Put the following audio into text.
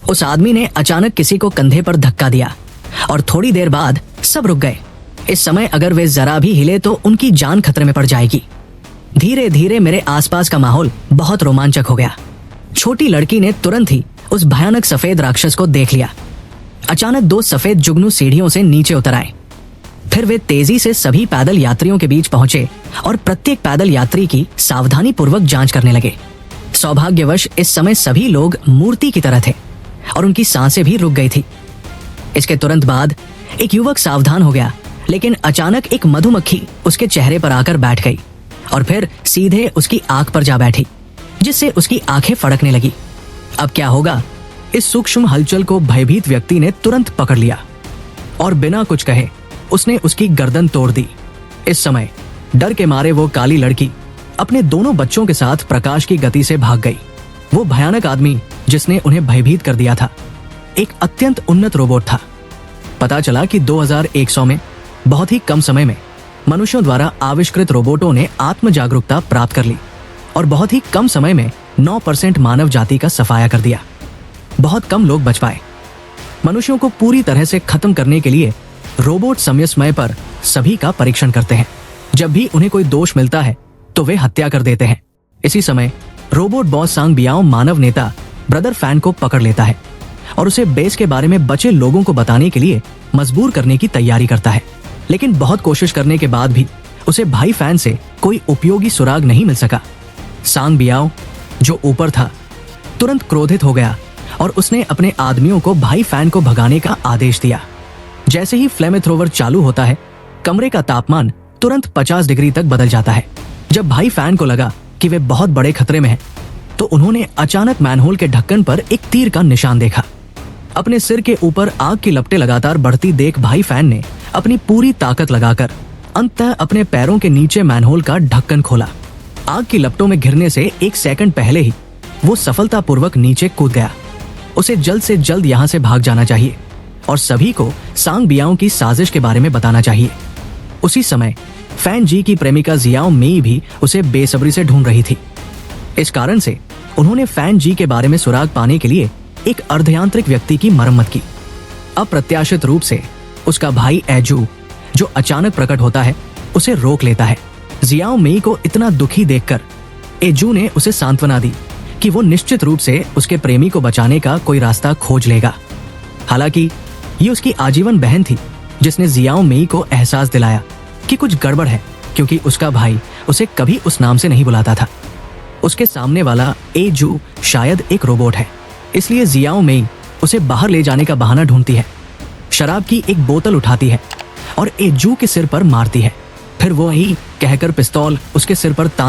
उस आदमी ने अचानक किसी को कंधे पर धक्का दिया और थोड़ी देर बाद सब रुक गए। इस समय अगर वे जरा भी हिले तो उनकी जान खतरे में पड़ जाएगी। धीरे धीरे मेरे आसपास का माहौल बहुत रोमांचक हो गया। छोटी लड़की ने तुरंत ही उस भयानक सफेद राक्षस को देख लिया। अचानक दो सफेद जुगनू सीढ़ियों से नीचे उतर आए। फिर वे तेजी से सभी पैदल यात्रियों के बीच पहुंचे और प्रत्येक पैदल यात्री की सावधानी पूर्वक जांच करने लगे। सौभाग्यवश इस समय सभी लोग मूर्ति की तरह थे और उनकी सांसें भी रुक गई थी। इसके तुरंत बाद एक युवक सावधान हो गया, लेकिन अचानक एक मधुमक्खी उसके चेहरे पर आकर बैठ गई और फिर सीधे उसकी आंख पर जा बैठी, जिससे उसकी आंखें फड़कने लगी। अब क्या होगा? इस सूक्ष्म हलचल को भयभीत व्यक्ति ने तुरंत पकड़ लिया और बिना कुछ कहे उसने उसकी गर्दन तोड़ दी। इस समय डर के मारे वो काली लड़की अपने दोनों बच्चों के साथ प्रकाश की गति से भाग गई। वो भयानक आदमी जिसने उन्हें भयभीत कर दिया था एक अत्यंत उन्नत रोबोट था। पता चला कि 2100 में बहुत ही कम समय में मनुष्यों द्वारा आविष्कृत रोबोटों ने आत्म जागरूकता प्राप्त कर ली और बहुत ही कम समय में 9% मानव जाति का सफाया कर दिया। बहुत कम लोग बच पाए। मनुष्यों को पूरी तरह से खत्म करने के लिए रोबोट समय समय पर सभी का परीक्षण करते हैं। जब भी उन्हें कोई दोष मिलता है तो वे हत्या कर देते हैं। इसी समय रोबोट बॉस सांग बियाओ मानव नेता ब्रदर फैन को पकड़ लेता है और उसे बेस के बारे में बचे लोगों को बताने के लिए मजबूर करने की तैयारी करता है। लेकिन बहुत कोशिश करने के बाद भी उसे भाई फैन से कोई उपयोगी सुराग नहीं मिल सका। सांग बियाओ जो ऊपर था तुरंत क्रोधित हो गया और उसने अपने आदमियों को भाई फैन को भगाने का आदेश दिया। जैसे ही फ्लेम थ्रोवर चालू होता है, कमरे का तापमान तुरंत 50 डिग्री तक बदल जाता है। जब भाई फैन को लगा कि वे बहुत बड़े खतरे में हैं, तो उन्होंने अचानक मैनहोल के ढक्कन पर एक तीर का निशान देखा। अपने सिर के ऊपर आग की लपटें लगातार बढ़ती देख भाई फैन ने अपनी पूरी ताकत लगाकर अंततः अपने पैरों के नीचे मैनहोल का ढक्कन खोला। आग की लपटों में घिरने से 1 सेकंड पहले ही वो सफलतापूर्वक नीचे कूद गया। उसे जल्द से जल्द यहाँ से भाग जाना चाहिए और सभी को सांग बियाओ की साजिश के बारे में बताना चाहिए। उसी समय फैन जी की प्रेमिका जियाओ मेई भी उसे बेसब्री से ढूंढ रही थी। इस कारण से उन्होंने फैन जी के बारे में सुराग पाने के लिए एक अर्धयांत्रिक व्यक्ति की मरम्मत की। अप्रत्याशित रूप से उसका भाई एजू जो अचानक प्रकट होता है उसे रोक लेता है। जियाओ मेई को इतना दुखी देखकर एजू ने उसे सांत्वना दी कि वो निश्चित रूप से उसके प्रेमी को बचाने का कोई रास्ता खोज लेगा। हालांकि ये उसकी आजीवन बहन थी जिसने जियाओ मेई को एहसास दिलाया कि कुछ गड़बड़ है, क्योंकि उसका भाई उसे कभी उस नाम से नहीं बुलाता था। उसके सामने वाला एजू शायद एक रोबोट है, इसलिए जियाओ मेई उसे बाहर ले जाने का बहाना ढूंढती है। शराब की एक बोतल उठाती है और एजू के सिर पर मारती है। फिर वो ही कहकर पिस्तौल उसके सिर पर तान